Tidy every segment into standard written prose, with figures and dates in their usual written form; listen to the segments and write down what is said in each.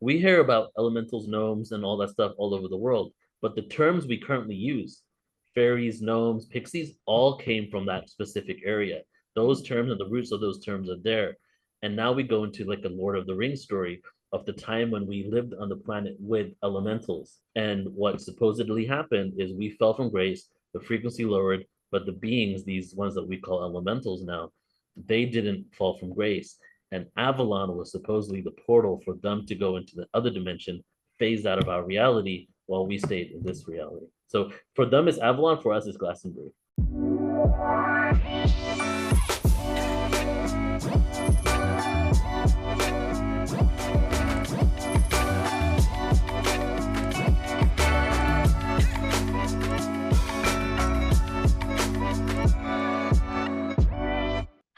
We hear about elementals, gnomes, and all that stuff all over the world, but the terms we currently use, fairies, gnomes, pixies, all came from that specific area. Those terms and the roots of those terms are there. And now we go into like a Lord of the Rings story of the time when we lived on the planet with elementals. And what supposedly happened is we fell from grace, the frequency lowered, but the beings, these ones that we call elementals now, they didn't fall from grace. And Avalon was supposedly the portal for them to go into the other dimension, phased out of our reality while we stayed in this reality. So for them, it's Avalon. For us, it's Glastonbury.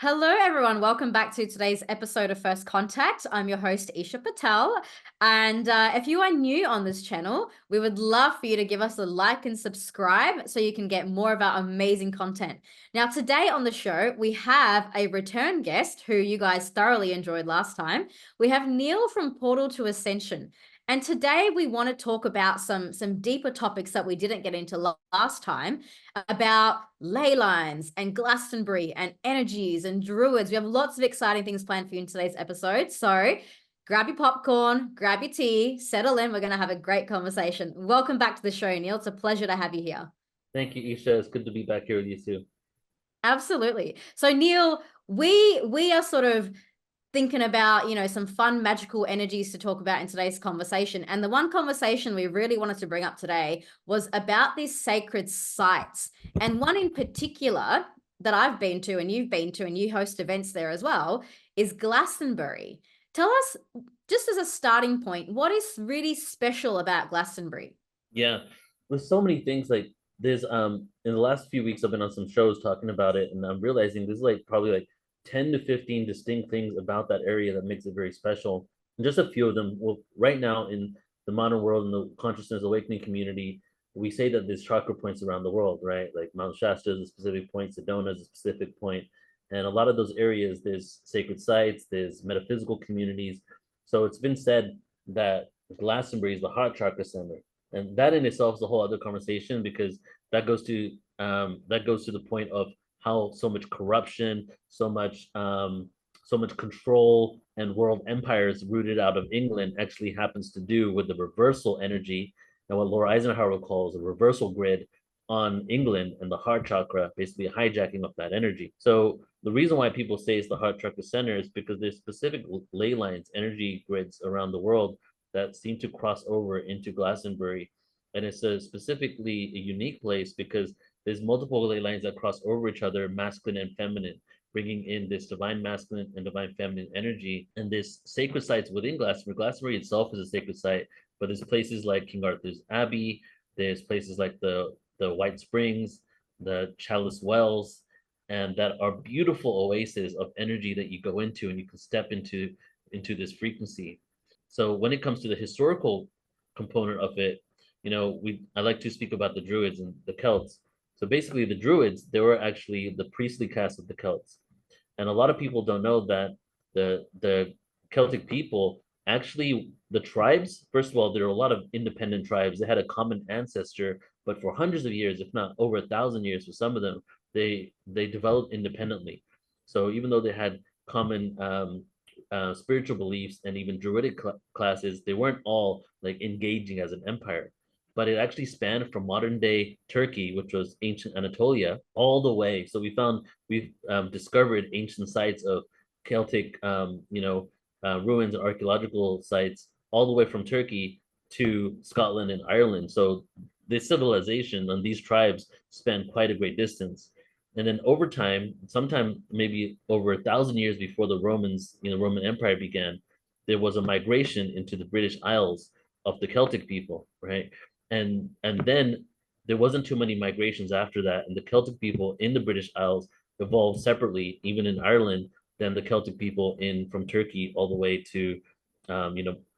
Hello, everyone. Welcome back to today's episode of First Contact. I'm your host, Isha Patel. And if you are new on this channel, we would love for you to give us a like and subscribe so you can get more of our amazing content. Now, today on the show, we have a return guest who you guys thoroughly enjoyed last time. We have Neil from Portal to Ascension. And today we want to talk about some deeper topics that we didn't get into last time about ley lines and Glastonbury and energies and druids. We have lots of exciting things planned for you in today's episode. So grab your popcorn, grab your tea, settle in. We're going to have a great conversation. Welcome back to the show, Neil. It's a pleasure to have you here. Thank you, Isha. It's good to be back here with you too. Absolutely. So Neil, we are sort of thinking about, some fun magical energies to talk about in today's conversation. And the one conversation we really wanted to bring up today was about these sacred sites. And one in particular that I've been to and you've been to, and you host events there as well, is Glastonbury. Tell us, just as a starting point, what is really special about Glastonbury? Yeah, there's so many things. Like there's in the last few weeks I've been on some shows talking about it, and I'm realizing there's like probably like 10 to 15 distinct things about that area that makes it very special. And just a few of them. Well, right now in the modern world, in the consciousness awakening community, we say that there's chakra points around the world, right? Like Mount Shasta is a specific point, Sedona is a specific point, and a lot of those areas there's sacred sites, there's metaphysical communities. So it's been said that Glastonbury is the heart chakra center, and that in itself is a whole other conversation, because that goes to the point of how so much corruption, so much control and world empires rooted out of England actually happens to do with the reversal energy, and what Laura Eisenhower calls a reversal grid on England and the heart chakra, basically hijacking of that energy. So the reason why people say it's the heart chakra center is because there's specific ley lines, energy grids around the world that seem to cross over into Glastonbury. And it's a specifically a unique place because there's multiple ley lines that cross over each other, masculine and feminine, bringing in this divine masculine and divine feminine energy. And this sacred sites within Glastonbury. Glastonbury itself is a sacred site, but there's places like King Arthur's Abbey, there's places like the White Springs, the Chalice Wells, and that are beautiful oases of energy that you go into and you can step into this frequency. So when it comes to the historical component of it, I like to speak about the Druids and the Celts. So basically, the Druids, they were actually the priestly caste of the Celts, and a lot of people don't know that the Celtic people actually, the tribes. First of all, there are a lot of independent tribes. They had a common ancestor, but for hundreds of years, if not over 1,000 years, for some of them, they developed independently. So even though they had common spiritual beliefs and even druidic classes, they weren't all like engaging as an empire. But it actually spanned from modern day Turkey, which was ancient Anatolia, all the way. So we've discovered ancient sites of Celtic, ruins and archaeological sites all the way from Turkey to Scotland and Ireland. So this civilization and these tribes span quite a great distance. And then over time, sometime maybe over 1,000 years before the Romans, Roman Empire began, there was a migration into the British Isles of the Celtic people, right? And then there wasn't too many migrations after that, and the Celtic people in the British Isles evolved separately, even in Ireland, than the Celtic people in from Turkey all the way to,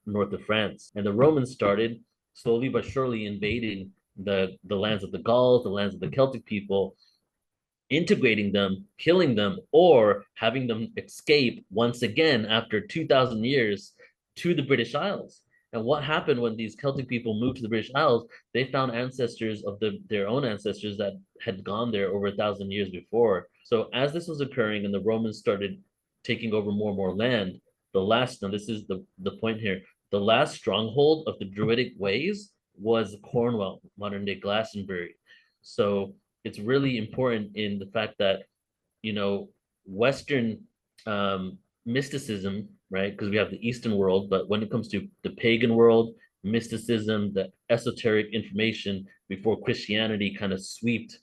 north of France. And the Romans started slowly but surely invading the lands of the Gauls, the lands of the Celtic people, integrating them, killing them, or having them escape once again after 2,000 years to the British Isles. And what happened when these Celtic people moved to the British Isles? They found ancestors of their own ancestors that had gone there over 1,000 years before. So as this was occurring and the Romans started taking over more and more land, the last, now this is the point here, the last stronghold of the Druidic ways was Cornwall, modern day Glastonbury. So it's really important in the fact that, you know, Western mysticism, right? Because we have the Eastern world, but when it comes to the pagan world, mysticism, the esoteric information before Christianity kind of swept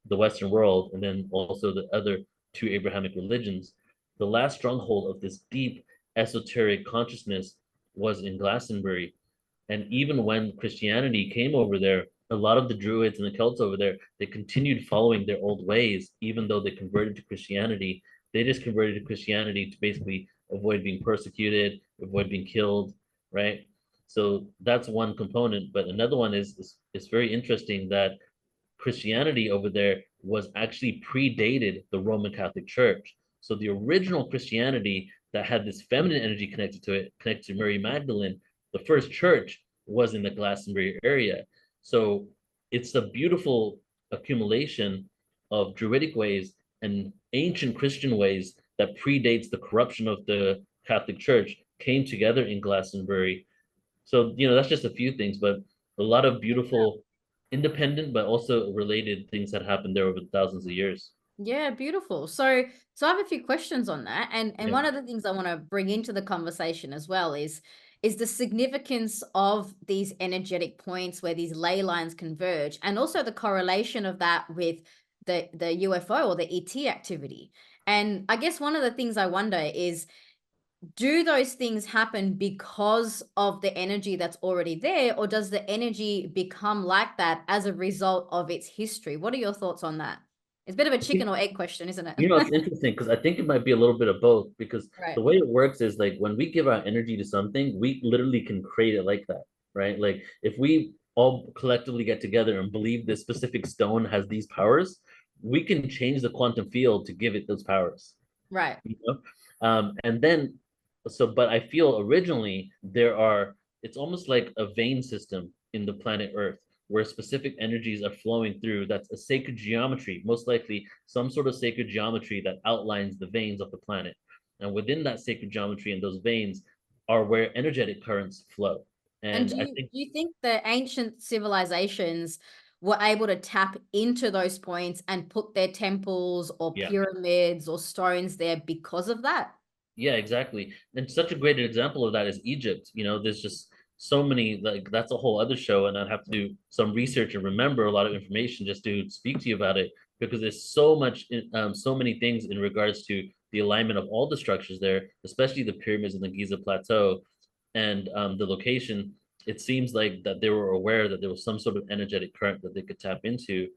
the Western world, and then also the other two Abrahamic religions, the last stronghold of this deep esoteric consciousness was in Glastonbury. And even when Christianity came over there, a lot of the Druids and the Celts over there, they continued following their old ways, even though they converted to Christianity. They just converted to Christianity to basically avoid being persecuted, avoid being killed, right? So that's one component. But another one is it's very interesting that Christianity over there was actually predated the Roman Catholic Church. So the original Christianity that had this feminine energy connected to it, connected to Mary Magdalene, the first church was in the Glastonbury area. So it's a beautiful accumulation of Druidic ways and ancient Christian ways that predates the corruption of the Catholic Church came together in Glastonbury. So, that's just a few things, but a lot of beautiful independent but also related things that happened there over thousands of years. Yeah, beautiful. So I have a few questions on that. And Yeah. one of the things I want to bring into the conversation as well is the significance of these energetic points where these ley lines converge, and also the correlation of that with the UFO or the ET activity. And I guess one of the things I wonder is, do those things happen because of the energy that's already there, or does the energy become like that as a result of its history? What are your thoughts on that? It's a bit of a chicken or egg question, isn't it? It's interesting because I think it might be a little bit of both, because Right. the way it works is like when we give our energy to something, we literally can create it like that, right? Like if we all collectively get together and believe this specific stone has these powers, we can change the quantum field to give it those powers. Right. you know and then, but I feel originally it's almost like a vein system in the planet Earth where specific energies are flowing through. That's a sacred geometry, most likely some sort of sacred geometry that outlines the veins of the planet, and within that sacred geometry and those veins are where energetic currents flow. And And do I you think, do you think the ancient civilizations were able to tap into those points and put their temples or yeah. pyramids or stones there because of that? Yeah, exactly. And such a great example of that is Egypt. There's just so many, like that's a whole other show, and I'd have to do some research and remember a lot of information just to speak to you about it, because there's so much, so many things in regards to the alignment of all the structures there, especially the pyramids in the Giza Plateau, and the location. It seems like that they were aware that there was some sort of energetic current that they could tap into.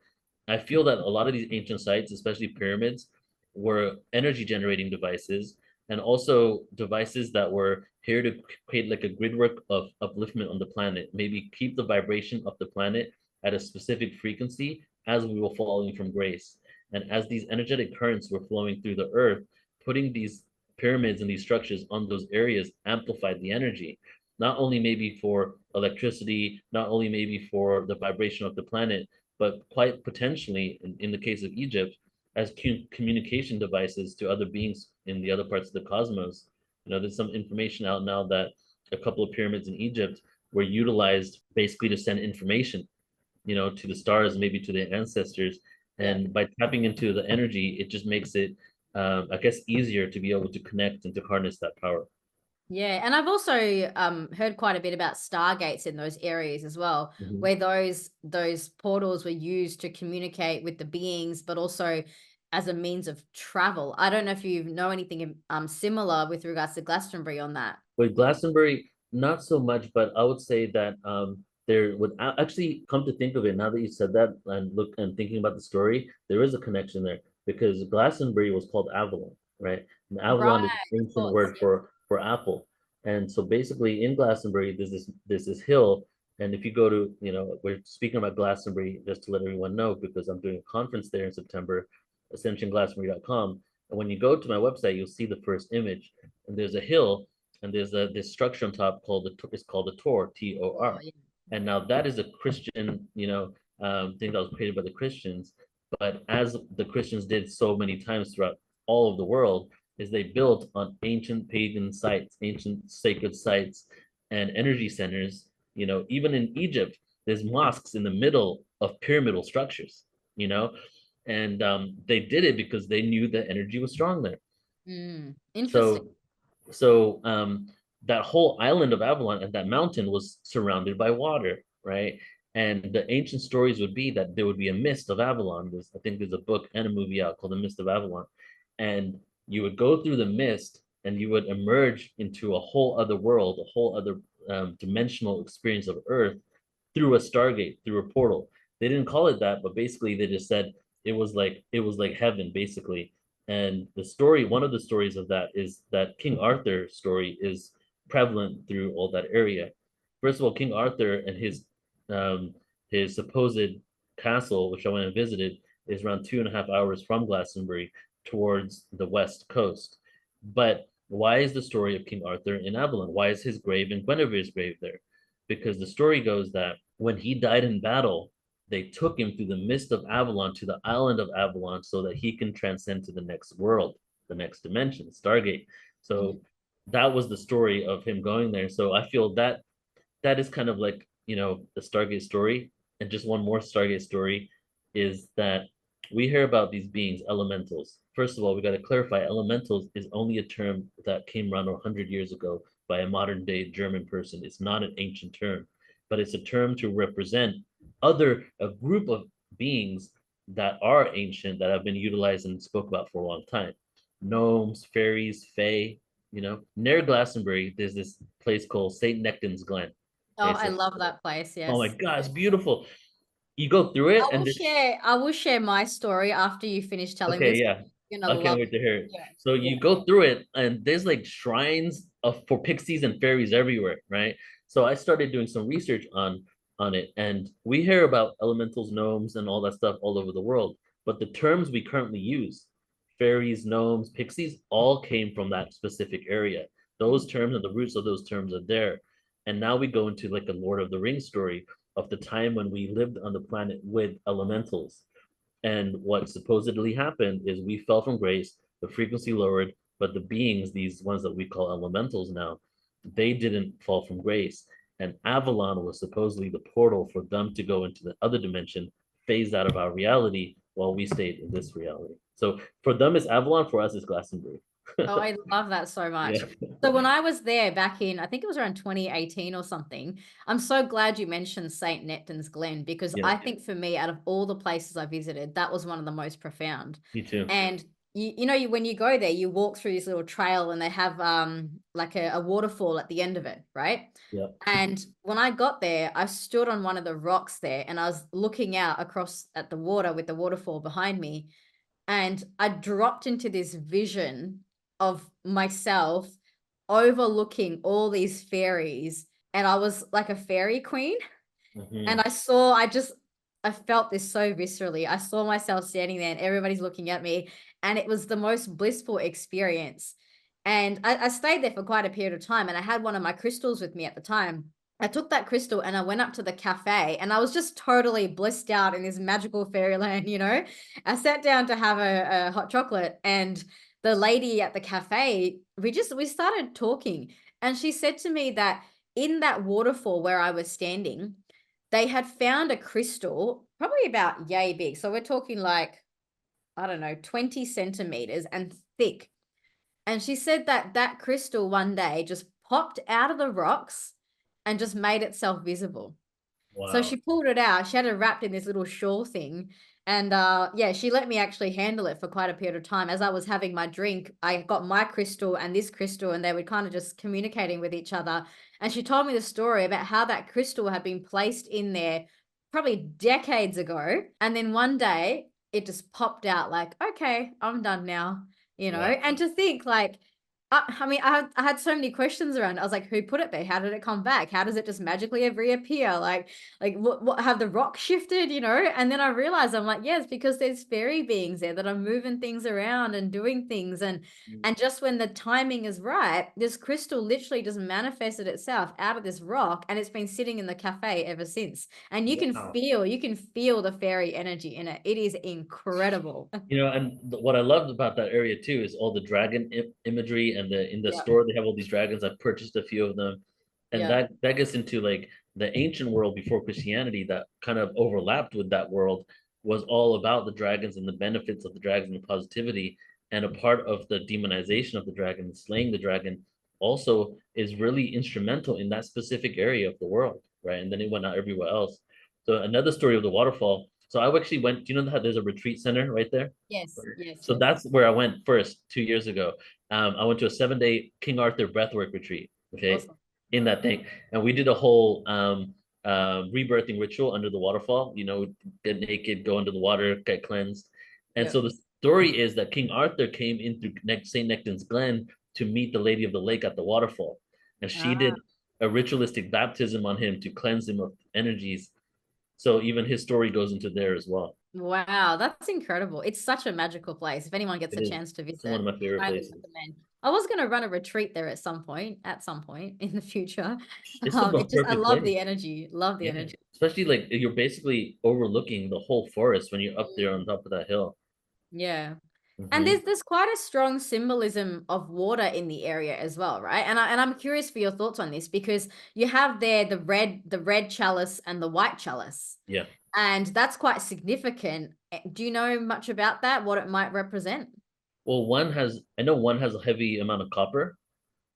I feel that a lot of these ancient sites, especially pyramids, were energy generating devices, and also devices that were here to create like a grid work of upliftment on the planet, maybe keep the vibration of the planet at a specific frequency as we were falling from grace. And as these energetic currents were flowing through the earth, putting these pyramids and these structures on those areas amplified the energy, not only maybe for electricity, not only maybe for the vibration of the planet, but quite potentially, in the case of Egypt, as communication devices to other beings in the other parts of the cosmos. There's some information out now that a couple of pyramids in Egypt were utilized basically to send information, to the stars, maybe to their ancestors. Yeah. And by tapping into the energy, it just makes it, I guess, easier to be able to connect and to harness that power. Yeah, and I've also heard quite a bit about stargates in those areas as well, Mhm. where those portals were used to communicate with the beings, but also as a means of travel. I don't know if you know anything similar with regards to Glastonbury on that. With Glastonbury, not so much, but I would say that there would actually, come to think of it, now that you said that and look and thinking about the story, there is a connection there, because Glastonbury was called Avalon, right? And Right, Avalon is an of ancient course. word for apple. And so basically in Glastonbury, there's this hill. And if you go to, we're speaking about Glastonbury just to let everyone know, because I'm doing a conference there in September, ascensionglastonbury.com. And when you go to my website, you'll see the first image. And there's a hill, and there's this structure on top called it's called the Tor, Oh, Tor. yeah. And now that is a Christian, thing that was created by the Christians. But as the Christians did so many times throughout all of the world, is they built on ancient pagan sites, ancient sacred sites, and energy centers. Even in Egypt, there's mosques in the middle of pyramidal structures. You know, and they did it because they knew the energy was strong there. Interesting. So that whole island of Avalon and that mountain was surrounded by water, right? And the ancient stories would be that there would be a mist of Avalon. I think there's a book and a movie out called The Mist of Avalon. And you would go through the mist and you would emerge into a whole other world, a whole other dimensional experience of Earth through a stargate, through a portal. They didn't call it that, but basically they just said it was like heaven, basically. And one of the stories of that is that King Arthur story is prevalent through all that area. First of all, King Arthur and his supposed castle, which I went and visited, is around 2.5 hours from Glastonbury towards the west coast. But why is the story of King Arthur in Avalon? Why is his grave and Guinevere's grave there? Because the story goes that when he died in battle, they took him through the mist of Avalon to the island of Avalon so that he can transcend to the next world, the next dimension, Stargate. Mhm. So that was the story of him going there. So I feel that that is kind of like, the Stargate story. And just one more Stargate story is that we hear about these beings, elementals. First of all, we got to clarify elementals is only a term that came around 100 years ago by a modern day German person. It's not an ancient term, but it's a term to represent a group of beings that are ancient that have been utilized and spoke about for a long time. Gnomes, fairies, fae, near Glastonbury, there's this place called St. Nectan's Glen. Oh, Okay, I so love that place. oh my Yes. God, it's beautiful. You go through it and I will share my story after you finish telling okay, this. yeah. You're gonna I can't love wait to hear it. it. So Yeah. you go through it and there's like shrines for pixies and fairies everywhere, right? So I started doing some research on it, and we hear about elementals, gnomes, and all that stuff all over the world. But the terms we currently use, fairies, gnomes, pixies, all came from that specific area. Those terms and the roots of those terms are there. And now we go into like a Lord of the Rings story of the time when we lived on the planet with elementals. And what supposedly happened is we fell from grace, the frequency lowered, but the beings, these ones that we call elementals now, they didn't fall from grace. And Avalon was supposedly the portal for them to go into the other dimension, phased out of our reality while we stayed in this reality. So for them, it's Avalon, for us, it's Glastonbury. Oh, I love that so much. Yeah. So when I was there back in, I think it was around 2018 or something, I'm so glad you mentioned St. Neptun's Glen because Yeah, I think for me, out of all the places I visited, that was one of the most profound. me too. And when you go there, you walk through this little trail and they have like a waterfall at the end of it, right? Yeah. And when I got there, I stood on one of the rocks there and I was looking out across at the water with the waterfall behind me. And I dropped into this vision of myself overlooking all these fairies. And I was like a fairy queen. And Mhm. I felt this so viscerally. I saw myself standing there and everybody's looking at me. And it was the most blissful experience. And I stayed there for quite a period of time. And I had one of my crystals with me at the time. I took that crystal and I went up to the cafe and I was just totally blissed out in this magical fairyland. I sat down to have a hot chocolate and the lady at the cafe, we started talking. And she said to me that in that waterfall where I was standing, they had found a crystal, probably about yay big. So we're talking like, I don't know, 20 centimeters and thick. And she said that that crystal one day just popped out of the rocks and just made itself visible. So Wow. she pulled it out. She had it wrapped in this little shawl thing. And yeah, she let me actually handle it for quite a period of time. As I was having my drink, I got my crystal and this crystal, and they were kind of just communicating with each other. And she told me the story about how that crystal had been placed in there probably decades ago. And then one day it just popped out like, okay, I'm done now. Wow. And to think like, I mean, I had so many questions around it. I was like, who put it there? How did it come back? How does it just magically reappear? Like what have the rocks shifted, you know? And then I realized I'm like, yes, because there's fairy beings there that are moving things around and doing things. And just when the timing is right, this crystal literally just manifested itself out of this rock, and it's been sitting in the cafe ever since. And Wow. you can feel the fairy energy in it. It is incredible. You know, and what I loved about that area too is all the dragon imagery, and in the Yeah. store they have all these dragons. I've purchased a few of them, and Yeah. that gets into like the ancient world before Christianity that kind of overlapped with that world was all about the dragons and the benefits of the dragons and the positivity. And a part of the demonization of the dragon, slaying the dragon, also is really instrumental in that specific area of the world, right? And then it went out everywhere else. So another story of the waterfall. So I actually went. Do you know that there's a retreat center right there? Yes, yes, So yes. that's where I went first 2 years ago. I went to a 7 day King Arthur breathwork retreat. Okay, Awesome. in that thing, and we did a whole rebirthing ritual under the waterfall. You know, get naked, go under the water, get cleansed. And Yeah. so the story is that King Arthur came in through St. Nectan's Glen to meet the Lady of the Lake at the waterfall, and she Ah. did a ritualistic baptism on him to cleanse him of energies. So even his story goes into there as well. Wow, that's incredible. It's such a magical place. If anyone gets It a is. chance to It's one visit, of my favorite highly places. recommend. I was going to run a retreat there at some point in the future. It's the most I perfect love place. the energy, love the Yeah. energy. Especially like you're basically overlooking the whole forest when you're up there Mm, on top of that hill. yeah. And Hmm. there's quite a strong symbolism of water in the area as well, right? And I'm curious for your thoughts on this, because you have there the red chalice and the white chalice. Yeah. And that's quite significant. Do you know much about that? What it might represent? Well, I know one has a heavy amount of copper,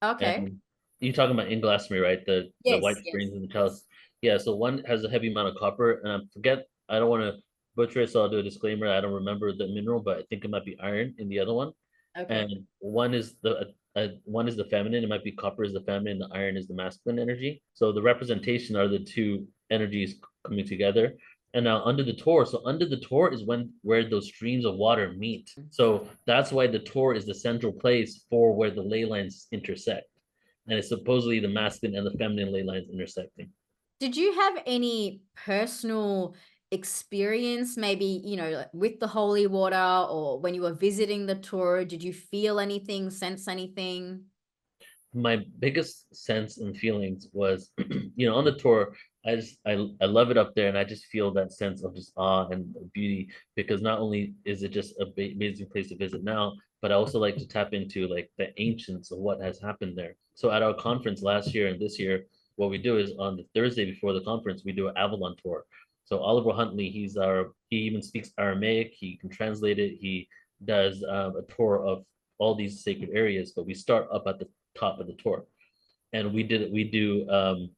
Okay. and you're talking about in Glastonbury, right? The white Yes, yes, springs and the yes. chalice. Yeah, so one has a heavy amount of copper, and I forget, I don't want to butcher it, so I'll do a disclaimer. I don't remember the mineral, but I think it might be iron in the other one. Okay. And one is the feminine. It might be copper is the feminine, the iron is the masculine energy. So the representation are the two energies coming together. And now under the Tor is where those streams of water meet. So that's why the Tor is the central place for where the ley lines intersect. And it's supposedly the masculine and the feminine ley lines intersecting. Did you have any personal experience, maybe, like with the holy water, or when you were visiting the tour? Did you feel anything, sense anything? My biggest sense and feelings was, on the tour, I love it up there, and I just feel that sense of just awe and beauty, because not only is it just a amazing place to visit now, but I also like to tap into like the ancients of what has happened there. So at our conference last year and this year, what we do is on the Thursday before the conference, we do an Avalon tour. So Oliver Huntley, he even speaks Aramaic, he can translate it, he does a tour of all these sacred areas, but we start up at the top of the tour. And we did, and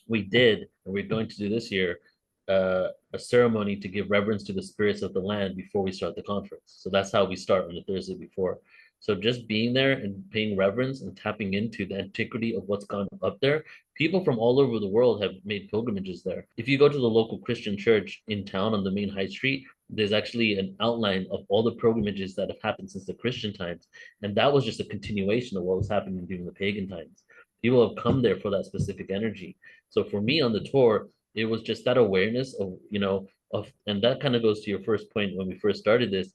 we're going to do this year, a ceremony to give reverence to the spirits of the land before we start the conference. So that's how we start on the Thursday before. So just being there and paying reverence and tapping into the antiquity of what's gone up there. People from all over the world have made pilgrimages there. If you go to the local Christian church in town on the main high street, there's actually an outline of all the pilgrimages that have happened since the Christian times. And that was just a continuation of what was happening during the pagan times. People have come there for that specific energy. So for me on the tour, it was just that awareness of, and that kind of goes to your first point when we first started this,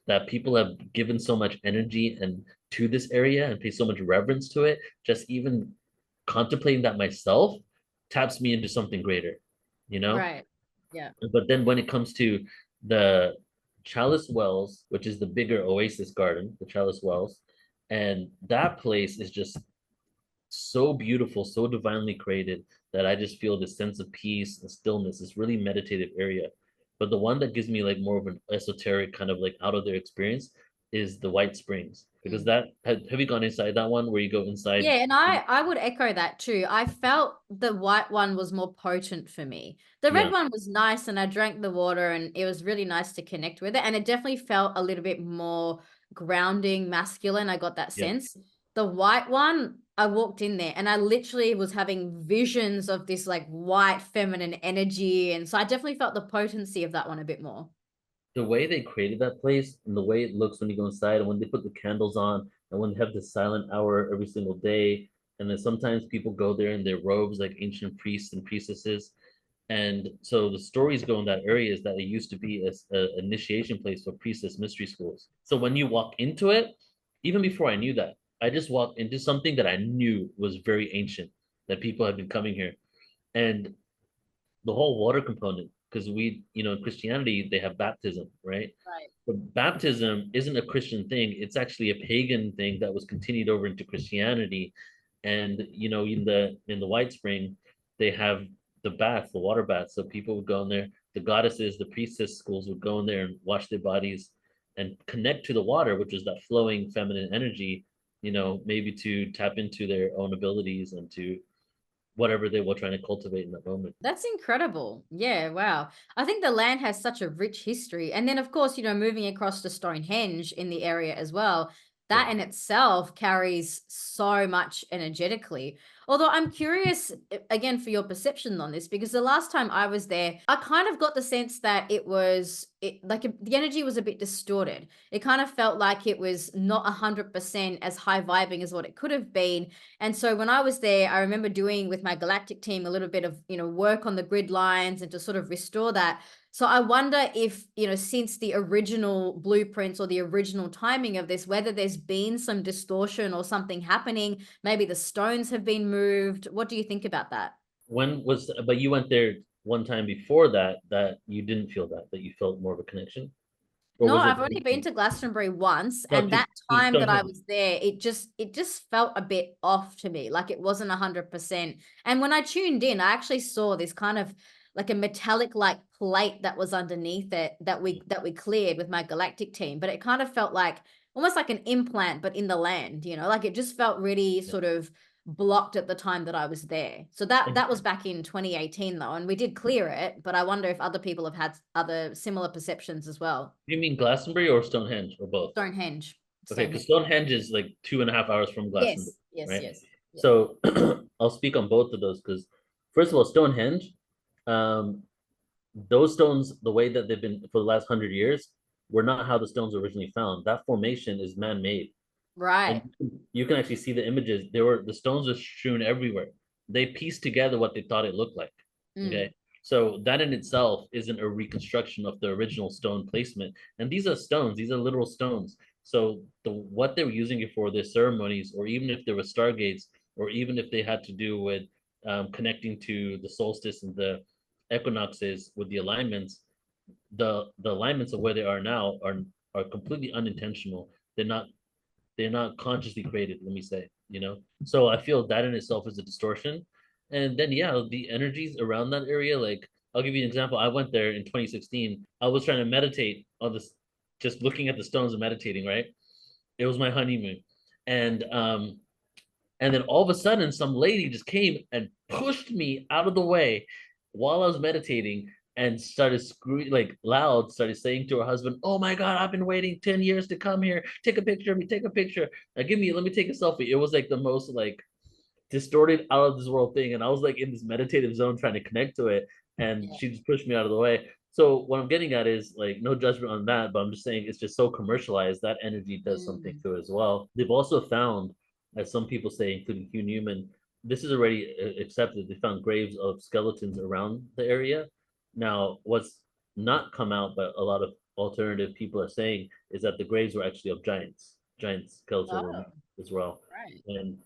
that people have given so much energy and to this area and pay so much reverence to it. Just even contemplating that myself taps me into something greater, you know? Right. Yeah. But then when it comes to the Chalice Wells, which is the bigger oasis garden, the Chalice Wells, and that place is just so beautiful, so divinely created that I just feel this sense of peace and stillness, this really meditative area. But the one that gives me like more of an esoteric kind of like out of their experience is the White Springs. Because Mm. that have you gone inside that one where you go inside? Yeah, and I would echo that too. I felt the white one was more potent for me. The red Yeah, one was nice, and I drank the water, and it was really nice to connect with it. And it definitely felt a little bit more grounding, masculine. I got that yeah. sense. The white one, I walked in there and I literally was having visions of this like white feminine energy. And so I definitely felt the potency of that one a bit more. The way they created that place and the way it looks when you go inside and when they put the candles on and when they have this silent hour every single day, and then sometimes people go there in their robes like ancient priests and priestesses. And so the stories go in that area is that it used to be a initiation place for priestess mystery schools. So when you walk into it, even before I knew that, I just walked into something that I knew was very ancient, that people had been coming here. And the whole water component, because in Christianity, they have baptism, right? Right. But baptism isn't a Christian thing. It's actually a pagan thing that was continued over into Christianity. And in the White Spring, they have the water bath. So people would go in there, the goddesses, the priestess schools would go in there and wash their bodies and connect to the water, which is that flowing feminine energy, maybe to tap into their own abilities and to whatever they were trying to cultivate in that moment. That's incredible. Yeah, wow. I think the land has such a rich history. And then, of course, moving across to Stonehenge in the area as well, Yeah. that in itself carries so much energetically. Although I'm curious, again, for your perception on this, because the last time I was there, I kind of got the sense that the energy was a bit distorted. It kind of felt like it was not 100% as high vibing as what it could have been. And so when I was there, I remember doing with my galactic team a little bit of, work on the grid lines and to sort of restore that. So I wonder if, since the original blueprints or the original timing of this, whether there's been some distortion or something happening, maybe the stones have been moved. What do you think about that? But you went there one time before that you didn't feel that you felt more of a connection? Or No, was it I've only been to Glastonbury once, no, and that time that I Stonehenge? was there, it just felt a bit off to me, like it wasn't 100%. And when I tuned in, I actually saw this kind of like a metallic like plate that was underneath it that we cleared with my galactic team, but it kind of felt like almost like an implant, but in the land, like it just felt really Yeah. sort of blocked at the time that I was there. So that was back in 2018 though, and we did clear it, but I wonder if other people have had other similar perceptions as well. Do you mean Glastonbury or Stonehenge or both? Stonehenge. Okay, because Stonehenge. Stonehenge is like 2.5 hours from Glastonbury, Yes, yes, right? yes. Yeah. So I'll speak on both of those because, first of all, Stonehenge, um, those stones, the way that they've been for the last 100 years, were not how the stones were originally found. That formation is man-made, and Right. you can actually see the images. The stones are strewn everywhere. They pieced together what they thought it looked like. Mm. Okay, so that in itself isn't a reconstruction of the original stone placement. And these are stones; these are literal stones. So what they were using it for, their ceremonies, or even if there were stargates, or even if they had to do with connecting to the solstice and the equinoxes with the alignments, the alignments of where they are now are completely unintentional. They're not consciously created, let me say, so I feel that in itself is a distortion. And then yeah, the energies around that area, like I'll give you an example. I went there in 2016. I was trying to meditate on this, just looking at the stones and meditating, right? It was my honeymoon. And um and then all of a sudden some lady just came and pushed me out of the way while I was meditating, and started screaming like loud, started saying to her husband, "Oh my God, I've been waiting 10 years to come here. Take a picture of me, take a picture. Let me take a selfie." It was like the most like distorted out of this world thing. And I was like in this meditative zone trying to connect to it. And Yeah. she just pushed me out of the way. So what I'm getting at is like no judgment on that, but I'm just saying it's just so commercialized that energy does something Mm. to it as well. They've also found, as some people say, including Hugh Newman, this is already accepted. They found graves of skeletons around the area. Now, what's not come out, but a lot of alternative people are saying, is that the graves were actually of giant skeletal Oh, remains as well. right. And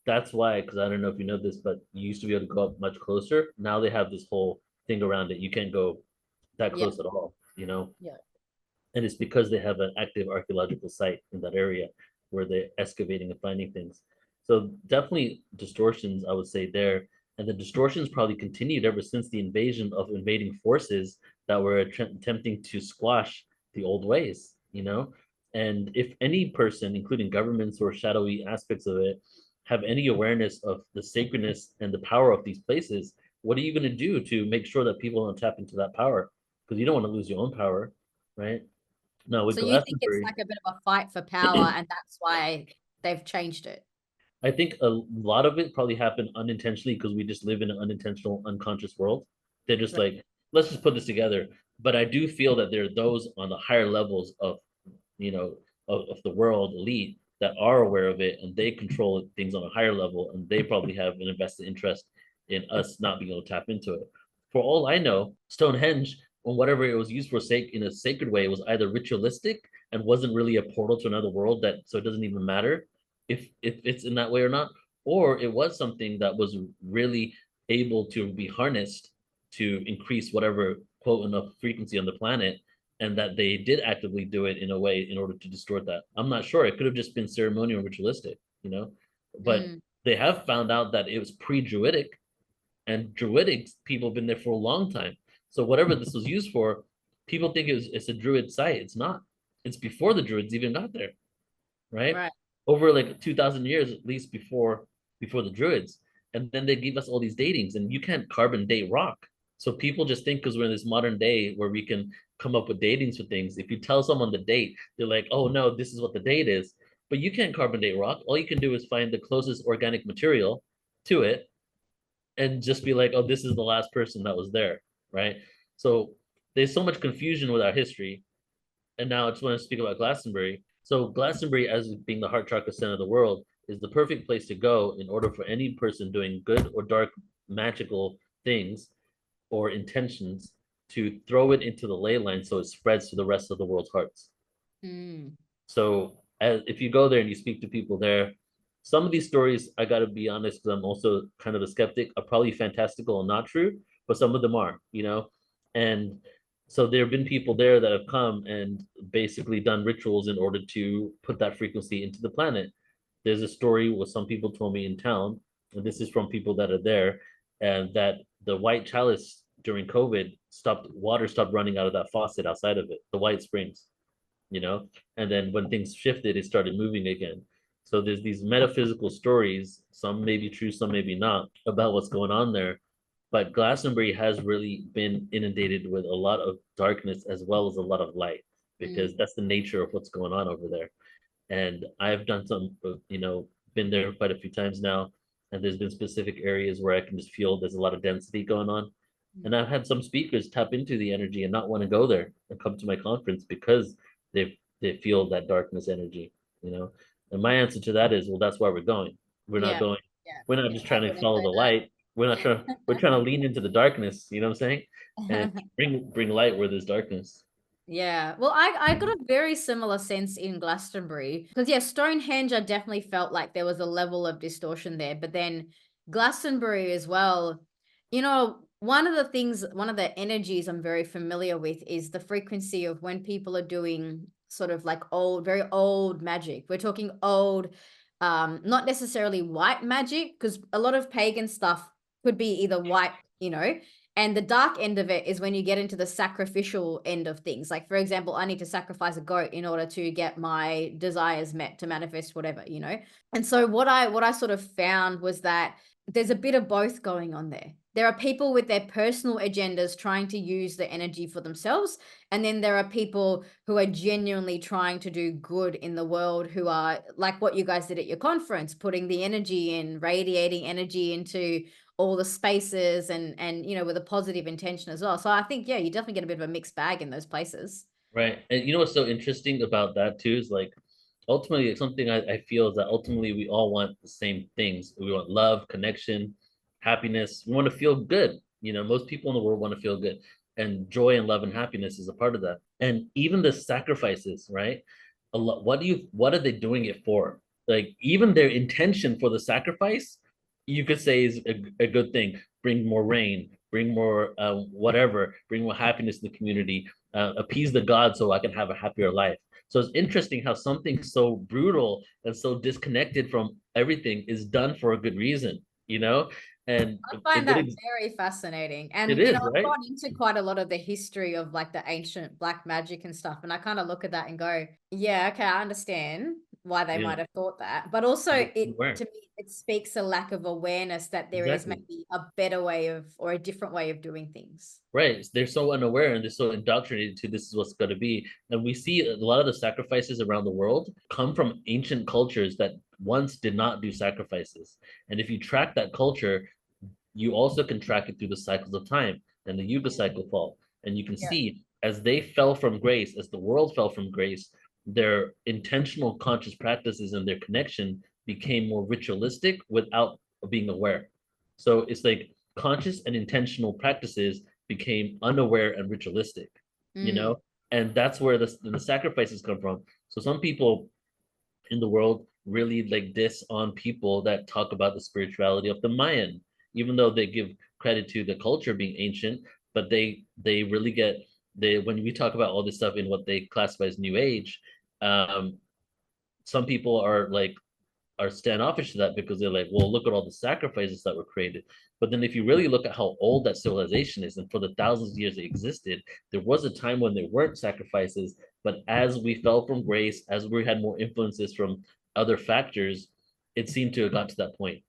that's why, because I don't know if you know this, but you used to be able to go up much closer. Now they have this whole thing around it. You can't go that Yeah. close at all. Yeah. And it's because they have an active archaeological site in that area where they're excavating and finding things. So definitely distortions, I would say there. And the distortions probably continued ever since the invasion of invading forces that were attempting to squash the old ways. And if any person, including governments or shadowy aspects of it, have any awareness of the sacredness and the power of these places, what are you going to do to make sure that people don't tap into that power? Because you don't want to lose your own power, right? No, with So you think it's Glastonbury, like a bit of a fight for power, and that's why they've changed it. I think a lot of it probably happened unintentionally because we just live in an unintentional, unconscious world. They're just Right. like, let's just put this together. But I do feel that there are those on the higher levels of, you know, of the world elite that are aware of it, and they control things on a higher level, and they probably have an invested interest in us not being able to tap into it. For all I know, Stonehenge, or whatever it was used for, sake in a sacred way, was either ritualistic and wasn't really a portal to another world, that so it doesn't even matter if it's in that way or not, or it was something that was really able to be harnessed to increase whatever quote enough frequency on the planet, and that they did actively do it in a way in order to distort that. I'm not sure. It could have just been ceremonial and ritualistic, you know, but Mm. they have found out that it was pre-Druidic, and Druidic people have been there for a long time. So whatever this was used for, people think it's a Druid site. It's not. It's before the Druids even got there, right? Right. Over like 2,000 years at least before the Druids. And then they give us all these datings, and you can't carbon date rock. So people just think because we're in this modern day where we can come up with datings for things. If you tell someone the date, they're like, oh no, this is what the date is. But you can't carbon date rock. All you can do is find the closest organic material to it and just be like, oh, this is the last person that was there, right? So there's so much confusion with our history. And now I just want to speak about Glastonbury. So Glastonbury, as being the heart chakra center of the world, is the perfect place to go in order for any person doing good or dark magical things or intentions to throw it into the ley line so it spreads to the rest of the world's hearts. Mm. So if you go there and you speak to people there, some of these stories, I got to be honest, because I'm also kind of a skeptic, are probably fantastical and not true, but some of them are, you know? And so there have been people there that have come and basically done rituals in order to put that frequency into the planet. There's a story what some people told me in town, and this is from people that are there, and that the white chalice during COVID water stopped running out of that faucet outside of it, the White Springs, you know? And then when things shifted, it started moving again. So there's these metaphysical stories, some may be true, some may be not, about what's going on there. But Glastonbury has really been inundated with a lot of darkness as well as a lot of light, because Mm. that's the nature of what's going on over there. And I've done some, been there quite a few times now, and there's been specific areas where I can just feel there's a lot of density going on. And Mm. I've had some speakers tap into the energy and not want to go there and come to my conference because they feel that darkness energy, you know. And my answer to that is, well, that's why we're going. We're not Yeah. going. Yeah. We're not Yeah. just I trying was to gonna follow the say light. We're not trying. We're trying to lean into the darkness. You know what I'm saying? And that. bring light where there's darkness. Yeah, well, I got a very similar sense in Glastonbury because yeah, Stonehenge, I definitely felt like there was a level of distortion there, but then Glastonbury as well. You know, one of the energies I'm very familiar with is the frequency of when people are doing sort of like old, very old magic. We're talking old, not necessarily white magic, because a lot of pagan stuff could be either white, you know, and the dark end of it is when you get into the sacrificial end of things. Like, for example, I need to sacrifice a goat in order to get my desires met, to manifest whatever, you know? And so what I sort of found was that there's a bit of both going on there. There are people with their personal agendas trying to use the energy for themselves. And then there are people who are genuinely trying to do good in the world, who are like what you guys did at your conference, putting the energy in, radiating energy into all the spaces and you know, with a positive intention as well. So I think yeah, you definitely get a bit of a mixed bag in those places. Right. And you know what's so interesting about that too is like ultimately something I feel is that ultimately we all want the same things. We want love, connection, happiness. We want to feel good. You know, most people in the world want to feel good. And joy and love and happiness is a part of that. And even the sacrifices, right? A lot, what are they doing it for? Like even their intention for the sacrifice, you could say is a good thing. Bring more rain, bring more whatever, bring more happiness in the community, appease the gods so I can have a happier life. So it's interesting how something so brutal and so disconnected from everything is done for a good reason, you know? And I a find good that very fascinating. it And, you know, is, I've right? gone into quite a lot of the history of like the ancient black magic and stuff. And I kind of look at that and go, yeah, okay, I understand why they Yeah. might have thought that. But also Where? to me, it speaks a lack of awareness that there is Exactly. maybe a better way of, or a different way of doing things. Right. They're so unaware and they're so indoctrinated to this is what's going to be. And we see a lot of the sacrifices around the world come from ancient cultures that once did not do sacrifices. And if you track that culture, you also can track it through the cycles of time and the Yuga cycle fall. And you can Yeah. see as they fell from grace, as the world fell from grace, their intentional conscious practices and their connection became more ritualistic without being aware. So it's like conscious and intentional practices became unaware and ritualistic, you Mm. know? And that's where the sacrifices come from. So some people in the world really like diss on people that talk about the spirituality of the Mayan, even though they give credit to the culture being ancient, but they really get they when we talk about all this stuff in what they classify as New Age, um, some people are standoffish to that because they're like, well, look at all the sacrifices that were created. But then if you really look at how old that civilization is, and for the thousands of years it existed, there was a time when there weren't sacrifices, but as we fell from grace, as we had more influences from other factors, it seemed to have got to that point.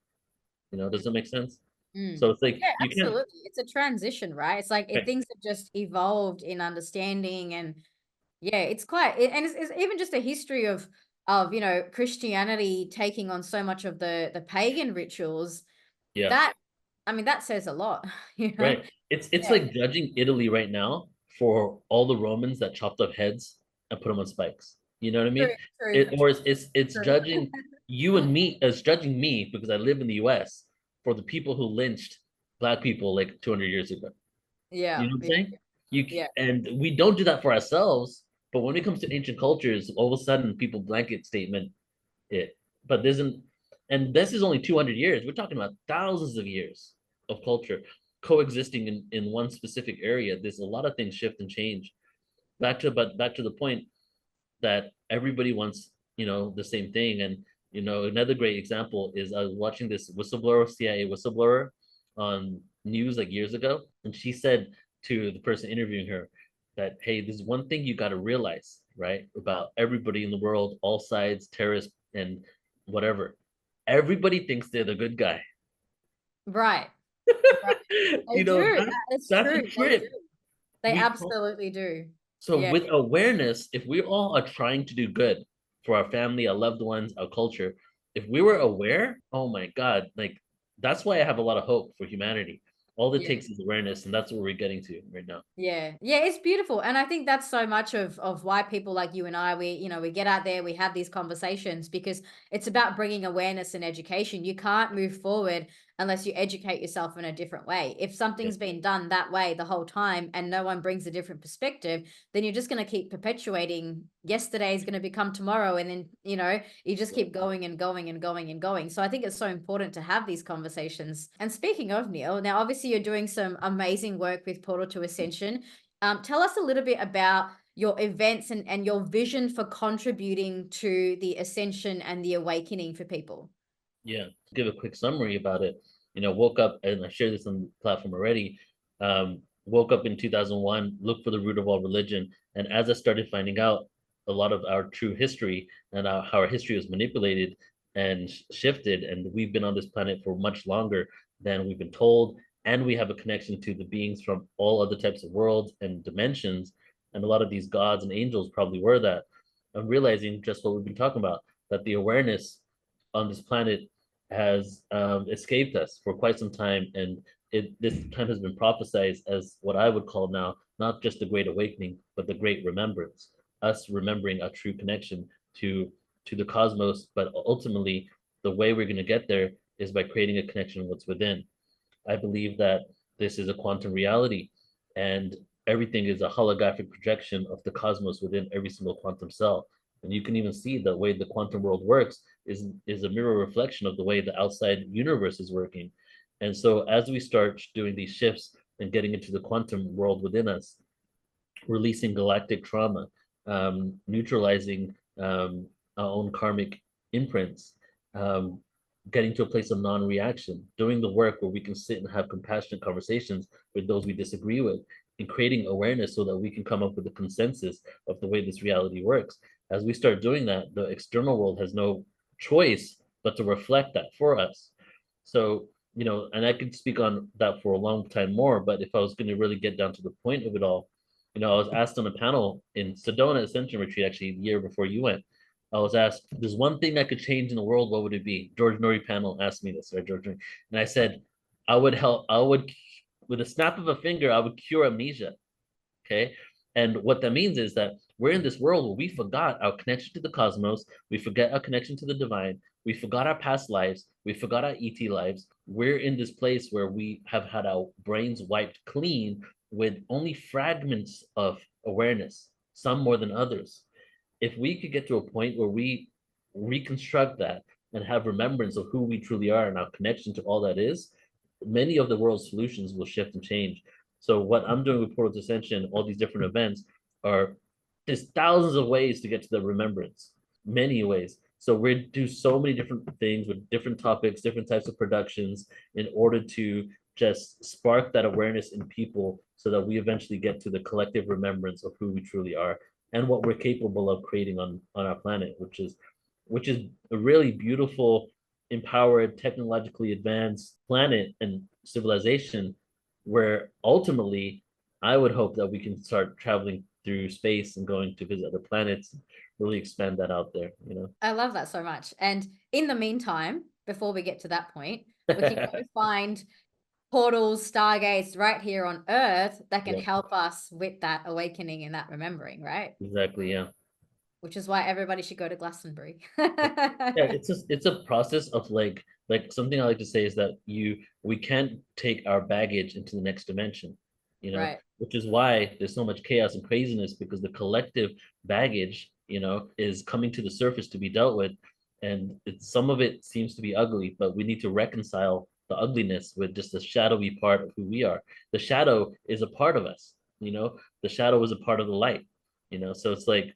Does that make sense? Mm. So it's like Yeah, you can't. absolutely. It's a transition, right? It's like Right. things have just evolved in understanding, and yeah, it's quite, and it's even just a history of Christianity taking on so much of the pagan rituals. Yeah. That, I mean, that says a lot, you know? Right. It's Yeah, like judging Italy right now for all the Romans that chopped off heads and put them on spikes. You know what I true, mean? true, It or it's true. judging you and me as judging me because I live in the US for the people who lynched black people like 200 years ago. You Yeah, know what I'm yeah, saying? yeah. And we don't do that for ourselves, but when it comes to ancient cultures, all of a sudden people blanket statement it. But there isn't, and this is only 200 years. We're talking about thousands of years of culture coexisting in one specific area. There's a lot of things shift and change. Back to the point that everybody wants, the same thing. And another great example is I was watching this whistleblower, CIA whistleblower on news like years ago, and she said to the person interviewing her that, hey, there's one thing you got to realize, right, about everybody in the world, all sides, terrorists and whatever. Everybody thinks they're the good guy. Right, right. They you know, do. that, It's that's true. the They do. trip. They We call absolutely do. So Yeah. with awareness, if we all are trying to do good for our family, our loved ones, our culture, if we were aware, oh my God, like that's why I have a lot of hope for humanity. All it Yeah. takes is awareness, and that's what we're getting to right now. Yeah. Yeah, it's beautiful. And I think that's so much of why people like you and I, we get out there, we have these conversations because it's about bringing awareness and education. You can't move forward unless you educate yourself in a different way. If Yeah, something's been done that way the whole time and no one brings a different perspective, then you're just going to keep perpetuating yesterday is going to become tomorrow, and then, you just yeah, keep going and going and going and going. So I think it's so important to have these conversations. And speaking of, Neil, now obviously you're doing some amazing work with Portal to Ascension. Tell us a little bit about your events and your vision for contributing to the ascension and the awakening for people. yeah. Give a quick summary about it. Woke up, and I shared this on the platform already. Woke up in 2001, looked for the root of all religion, and as I started finding out a lot of our true history and how our history was manipulated and shifted, and we've been on this planet for much longer than we've been told, and we have a connection to the beings from all other types of worlds and dimensions, and a lot of these gods and angels probably were that. I'm realizing just what we've been talking about, that the awareness on this planet has escaped us for quite some time, and this time has been prophesized as what I would call now not just the Great Awakening, but the Great Remembrance. Us remembering our true connection to the cosmos, but ultimately the way we're going to get there is by creating a connection with what's within. I believe that this is a quantum reality, and everything is a holographic projection of the cosmos within every single quantum cell. And you can even see the way the quantum world works is a mirror reflection of the way the outside universe is working. And so as we start doing these shifts and getting into the quantum world within us, releasing galactic trauma, neutralizing our own karmic imprints, um, getting to a place of non-reaction, doing the work where we can sit and have compassionate conversations with those we disagree with, and creating awareness so that we can come up with a consensus of the way this reality works. As we start doing that, the external world has no choice but to reflect that for us. So, and I could speak on that for a long time more, but if I was going to really get down to the point of it all, I was asked on a panel in Sedona Ascension Retreat, actually, the year before you went. I was asked, there's one thing that could change in the world, what would it be? George Nori panel asked me this, right, George Nori? And I said, with a snap of a finger, I would cure amnesia. Okay. And what that means is that we're in this world where we forgot our connection to the cosmos, we forget our connection to the divine, we forgot our past lives, we forgot our ET lives. We're in this place where we have had our brains wiped clean with only fragments of awareness, some more than others. If we could get to a point where we reconstruct that and have remembrance of who we truly are and our connection to all that is, many of the world's solutions will shift and change. So what I'm doing with Portal to Ascension, all these different events, are there's thousands of ways to get to the remembrance, many ways. So we do so many different things with different topics, different types of productions in order to just spark that awareness in people so that we eventually get to the collective remembrance of who we truly are and what we're capable of creating on our planet, which is a really beautiful, empowered, technologically advanced planet and civilization where ultimately I would hope that we can start traveling through space and going to visit other planets, really expand that out there, you know. I love that so much. And in the meantime, before we get to that point, we can go find portals, stargates right here on Earth that can Yeah, help us with that awakening and that remembering, right? exactly. Yeah. Which is why everybody should go to Glastonbury. Yeah, it's a process of like something I like to say is that we can't take our baggage into the next dimension, you know, Right. which is why there's so much chaos and craziness because the collective baggage, you know, is coming to the surface to be dealt with. And some of it seems to be ugly, but we need to reconcile the ugliness with just the shadowy part of who we are. The shadow is a part of us, you know, the shadow is a part of the light, you know, so it's like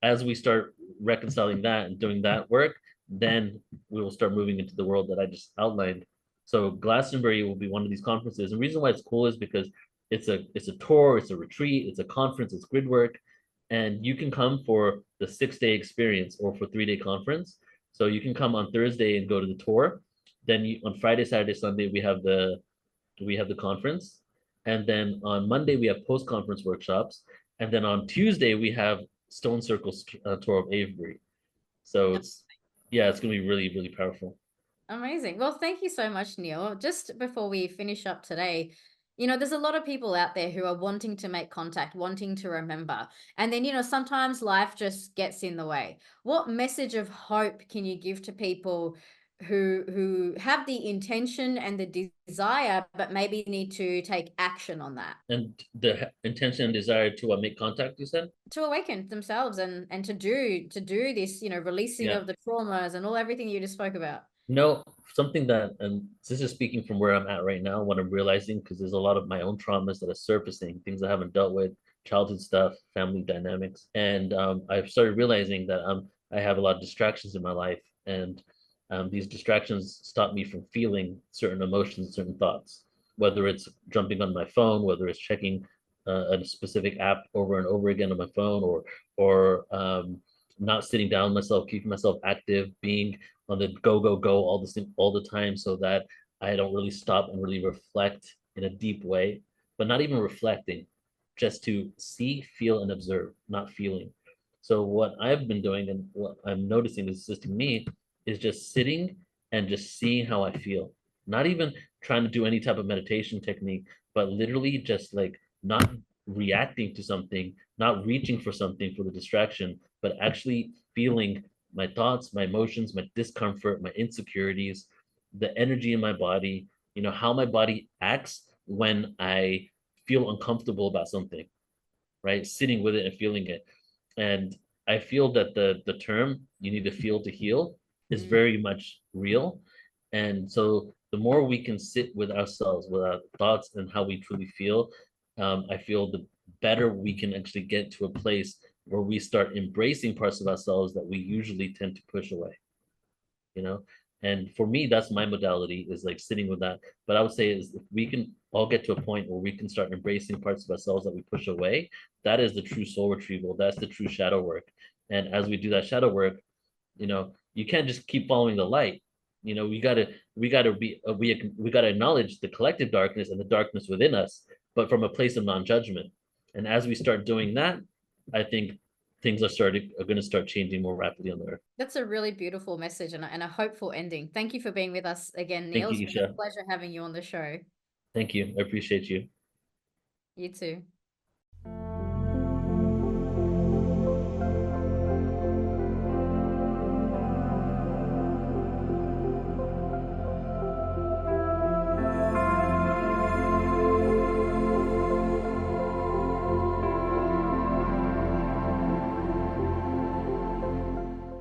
as we start reconciling that and doing that work, then we will start moving into the world that I just outlined. So Glastonbury will be one of these conferences. And the reason why it's cool is because it's a tour, it's a retreat, it's a conference, it's grid work, and you can come for the 6 day experience or for 3 day conference. So you can come on Thursday and go to the tour. Then on Friday, Saturday, Sunday we have the conference, and then on Monday we have post conference workshops, and then on Tuesday we have Stone Circle tour of Avebury. So it's yeah, it's gonna be really really powerful. Amazing. Well, thank you so much, Neil. Just before we finish up today, there's a lot of people out there who are wanting to make contact, wanting to remember. And then, sometimes life just gets in the way. What message of hope can you give to people who have the intention and the desire, but maybe need to take action on that? And the intention and desire to make contact, you said? To awaken themselves and to do this, releasing Yeah. of the traumas and all everything you just spoke about. No, something that, and this is speaking from where I'm at right now, what I'm realizing, because there's a lot of my own traumas that are surfacing, things I haven't dealt with, childhood stuff, family dynamics. And I've started realizing that I have a lot of distractions in my life. And these distractions stop me from feeling certain emotions, certain thoughts, whether it's jumping on my phone, whether it's checking a specific app over and over again on my phone, or not sitting down myself, keeping myself active, being on the go go go all the time so that I don't really stop and really reflect in a deep way, but not even reflecting, just to see, feel, and observe, not feeling. So what I've been doing and what I'm noticing is assisting me is just sitting and just seeing how I feel. Not even trying to do any type of meditation technique, but literally just like not reacting to something, not reaching for something for the distraction, but actually feeling my thoughts, my emotions, my discomfort, my insecurities, the energy in my body, how my body acts when I feel uncomfortable about something, right? Sitting with it and feeling it. And I feel that the term you need to feel to heal is Mm. very much real. And so the more we can sit with ourselves, with our thoughts and how we truly feel, I feel the better we can actually get to a place where we start embracing parts of ourselves that we usually tend to push away, you know? And for me, that's my modality is like sitting with that. But I would say is if we can all get to a point where we can start embracing parts of ourselves that we push away, that is the true soul retrieval. That's the true shadow work. And as we do that shadow work, you can't just keep following the light. We gotta acknowledge the collective darkness and the darkness within us, but from a place of non-judgment. And as we start doing that, I think things are going to start changing more rapidly on the earth. That's a really beautiful message and a hopeful ending. Thank you for being with us again, Thank Neil. you, It's been a Isha. pleasure having you on the show. Thank you. I appreciate you. You too.